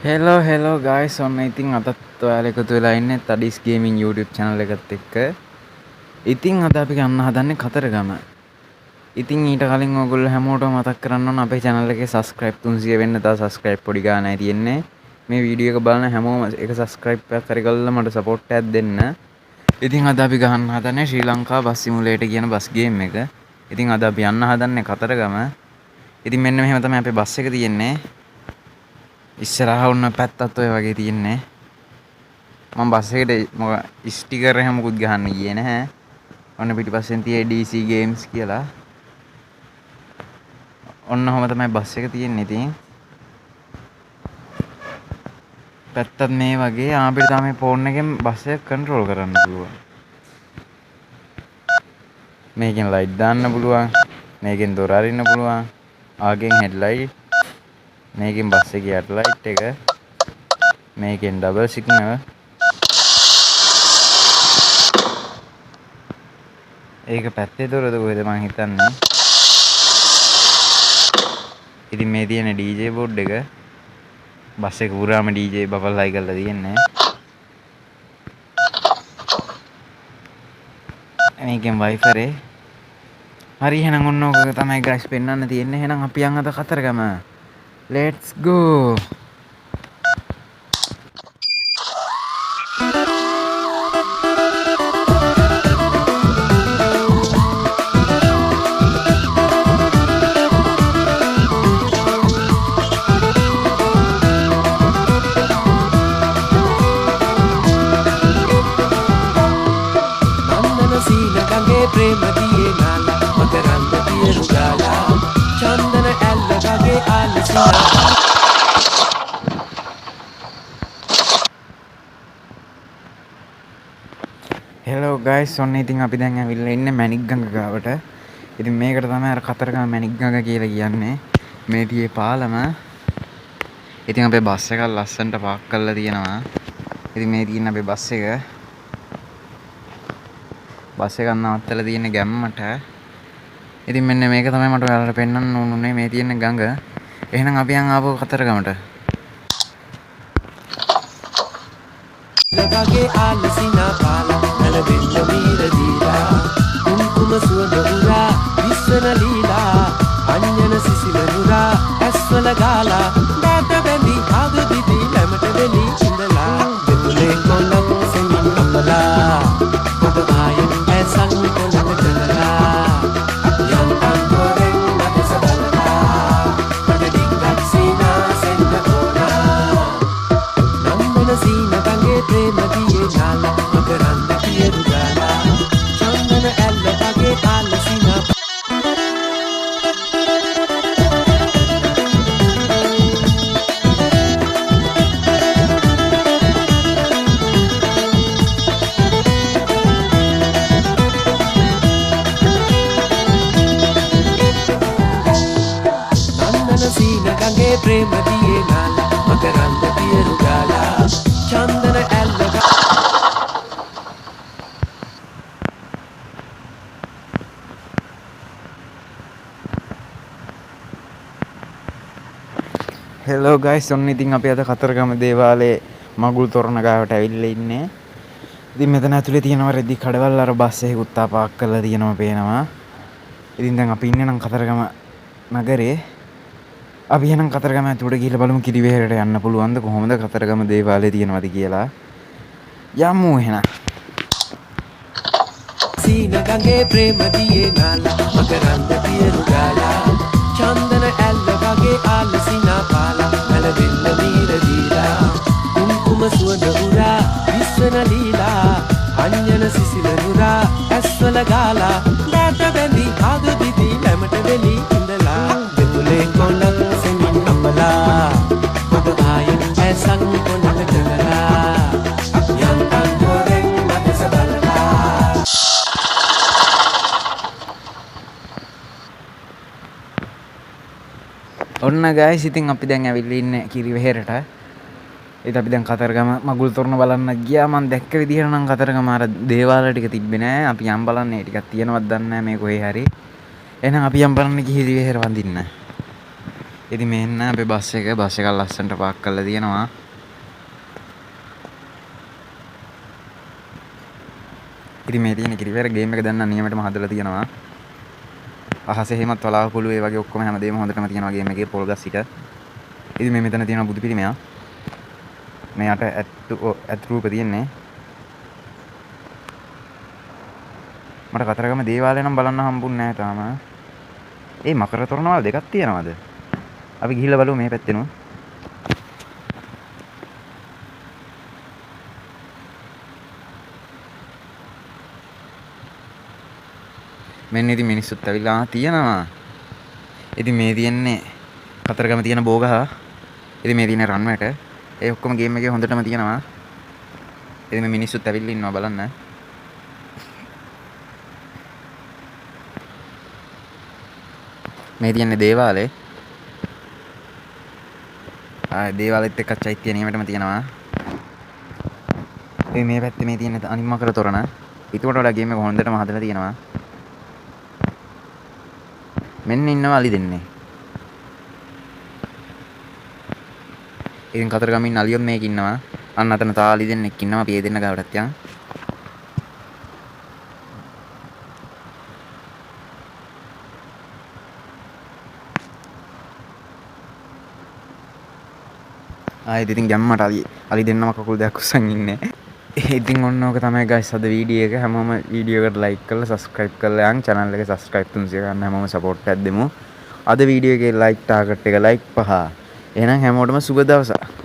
Hello guys ඔන්න ඉතින් අදත් ඔයාලා එකතු වෙලා ඉන්නේ තඩිස් ගේමින් YouTube channel එකත් එක්ක. ඉතින් අද අපි ගන්න හදන්නේ කතරගම. ඉතින් ඊට කලින් ඔයගොල්ලෝ හැමෝටම මතක් කරන්න ඕන අපේ channel එකේ subscribe 300 වෙන්න තව subscribe පොඩි ගානයි තියෙන්නේ. මේ වීඩියෝ එක බලන හැමෝම එක subscribe එකක් හරි කරලා මට support එකක් දෙන්න. ඉතින් අද අපි ගන්න හදන්නේ ශ්‍රී ලංකා බස් සිමුලේටර් කියන බස් ගේම් එක. ඉතින් අද අපි යන්න හදන්නේ කතරගම. ඉතින් මෙන්න මෙහෙම තමයි අපේ බස් එක තියෙන්නේ. ඉස්සරහා උන්න පැත්තත් ඔය වගේ තියෙන්නේ. මම බස් එකට ස්ටිකර් එහෙම මුකුත් ගහන්න ගියේ නැහැ. ඔන්න පිටිපස්සෙන් තියෙයි DC Games කියලා. ඔන්න ඔහම තමයි බස් එක තියෙන්නේ ඉතින්. පැත්තත් මේ වගේ අපිට තමයි ෆෝන් එකෙන් බස් එක කන්ට්‍රෝල් කරන්න පුළුවන්. මේකෙන් ලයිට් දාන්න පුළුවන්. මේකෙන් දොර අරින්න පුළුවන්. ආගෙන් හෙඩ්ලයිට්. මේකෙන් බස් එකේ යට ලයිට් එක. මේකෙන් ඩබල් සිග්නල්. ඒක පැත්තේ දොරද කොහෙද මං හිතන්නේ. ඉතින් මේ තියෙන DJ බෝඩ් එක. බස් එක පුරාම DJ බබල්ලයි කරලා තියෙන්නේ. මේකෙන් වයිෆරේ. හරි එහෙනම් ඔන්න ඕක තමයි ගයිස් පෙන්වන්න තියෙන්නේ. එහෙනම් අපි යන් අද Kataragama. Let's go. Hello guys ඔන්න ඉතින් අපි දැන් ඇවිල්ලා ඉන්නේ මැණික් ගඟ ගාවට. ඉතින් මේකට තමයි අර කතරගම මැණික් ගඟ කියලා කියන්නේ. මේ තියේ පාලම. ඉතින් අපේ බස් එක ලස්සනට පාක් කරලා තියෙනවා. ඉතින් මේ තියෙන අපේ බස් එක. බස් එක නවත්තලා තියෙන්නේ ගැම්මට. ඉතින් මෙන්න මේක තමයි මට ඔයාලට පෙන්වන්න ඕනුනේ මේ තියෙන ගඟ. එහෙනම් අපි යන් ආපහු කතරගමට. ලගගේ ආලසිනා පාලා නලබෙන්න වීර දීලා කුම්කුම සුවඳ උරා විශ්වන ලීලා අඤ්ඤන සිසිල නුරා ඇස්වල ගාලා දාත බැඳි ආග දිදි ළමට වෙලි ඉඳලා දෙතුලේ කොල්ලක් සෙමින් අපලා ඔබ ආයෙන් ඇසක් කොළඟ කළා යන්තම් තොරෙන් නැස බලලා මට ඩිංගක් සීනා සෙන්න ඕනා නම්බන සීන ගඟේ ප්‍රේම දියේ නාලා මකරන්ද පියරු ගාලා චන්දන ඇල්ල වගේ ආලසිනා සීන ගඟේ ප්‍රේම දියේ නාලා මකරන්ද පියරු ගාලා චන්දන ඇල්ල හෙලෝ ගයිස් ඔන්න ඉතින් අපි අද කතරගම දේවාලයේ මගුල් තොරණ ගාවට ඇවිල්ලා ඉන්නේ. ඉතින් මෙතන ඇතුලේ තියෙනවා රෙදි කඩවල් අර බස් එකේ උත්තා පාක් කරලා තියෙනවා පේනවා. ඉතින් දැන් අපි ඉන්නේ නම් කතරගම නගරේ. අපි එහෙනම් කතරගම ඇතුළට ගිහිල්ලා බලමු කිරිවෙහෙරට යන්න පුළුවන්ද කොහොමද කතරගම දේවාලය තියෙනවද කියලා. යමු එහෙනම්. සීන ගඟේ ප්‍රේම දියේ නාලා මකරන්ද පියරු ගාලා චන්දන ඇල්ල වගේ ආලසිනා පාලා නලබෙන්න වීර දීලා කුම්කුම සුවඳ උරා විශ්වන ලීලා අඤ්ඤන සිසිල නුරා ඇස්වල ගාලා දාත බැඳි ආග දිදි ළමට වෙලි ඉඳලා දෙතුලේ කොළක් සෙමින් අපලා ඔබ ආයෙන් ඇසක් කොළඟ කළා යන්තම් තොරෙන් නැස බලලා ඔන්න ගයිස් ඉතින් අපි දැන් ඇවිල්ලා ඉන්නේ කිරිවෙහෙරට. ඒත් අපි දැන් කතරගම මගුල් තොරණ බලන්න ගියා. මම දැක්ක විදිහට නම් කතරගම අර දේවාල ටික තිබ්බේ නෑ. අපි යම් බලන්නේ ටිකක් තියෙනවද දන්නේ නෑ මේ කොහේ හරි. එහෙනම් අපි යම් බලන්න කිරිවෙහෙර වඳින්න. ඉතින් මෙන්න අපේ බස් එක ලස්සනට පාක් කරලා තියෙනවා. ඉතින් මේ තියෙන කිරිවැර ගේම් එක දැන් නම් නියමෙටම හදලා තියෙනවා. අහසේ එහෙමත් වලාකුළු ඒ වගේ ඔක්කොම හැමදේම හොඳටම තියෙනවා ගේම් එකේ පොල් ගස් ටික. ඉතින් මේ මෙතන තියෙනවා බුදු පිළිමයක්. මෙයාට ඇත් රූප තියෙන්නේ. මට කතරගම දේවාලය නම් බලන්න හම්බුන්නේ නැහැ තාම. ඒ මකර තොරණවල් දෙකක් තියෙනවද? අපි ගිහිල්ලා බලමු මේ පැත්තෙනු. මෙන්න ඉතින් මිනිස්සුත් ඇවිල්ලා තියෙනවා. ඉතින් මේ තියෙන්නේ කතරගම තියෙන බෝගහ. ඉතින් මේ තියෙන රන් වැට. ඒ ඔක්කොම ගේම් එකේ හොඳටම තියෙනවා. ඉතින් මේ මිනිස්සුත් ඇවිල්ලා ඉන්නවා බලන්න. මේ තියෙන්නේ දේවාලේ. දේවාලෙත් එක්ක චෛත්‍ය නියමෙටම තියෙනවා. මේ පැත්තේ මේ තියෙන අනිත් මකර තොරණ. ඊට වඩා ගේම් එක හොඳටම හදලා තියෙනවා. මෙන්න ඉන්නවා අලි දෙන්නේ. ඉතින් කතරගමින් අලියොත් මේක ඉන්නවා. අන්න අතන තා අලි දෙන්නෙක් ඉන්නවා. අපි ඒ දෙන්න ගාවටත් යන්. ආයෙත් ඉතින් ගැම්මට අලි දෙන්නම කකුල් දෙකක් උස්සන් ඉන්නේ. ඉතින් ඔන්න ඕක තමයි guys අද වීඩියෝ එක. හැමෝම වීඩියෝ එකට like කරලා subscribe කරලා යන්. channel එක subscribe 300 ගන්න හැමෝම support එකක් දෙමු. අද වීඩියෝ එකේ like target එක like 5. එහෙනම් හැමෝටම සුබ දවසක්.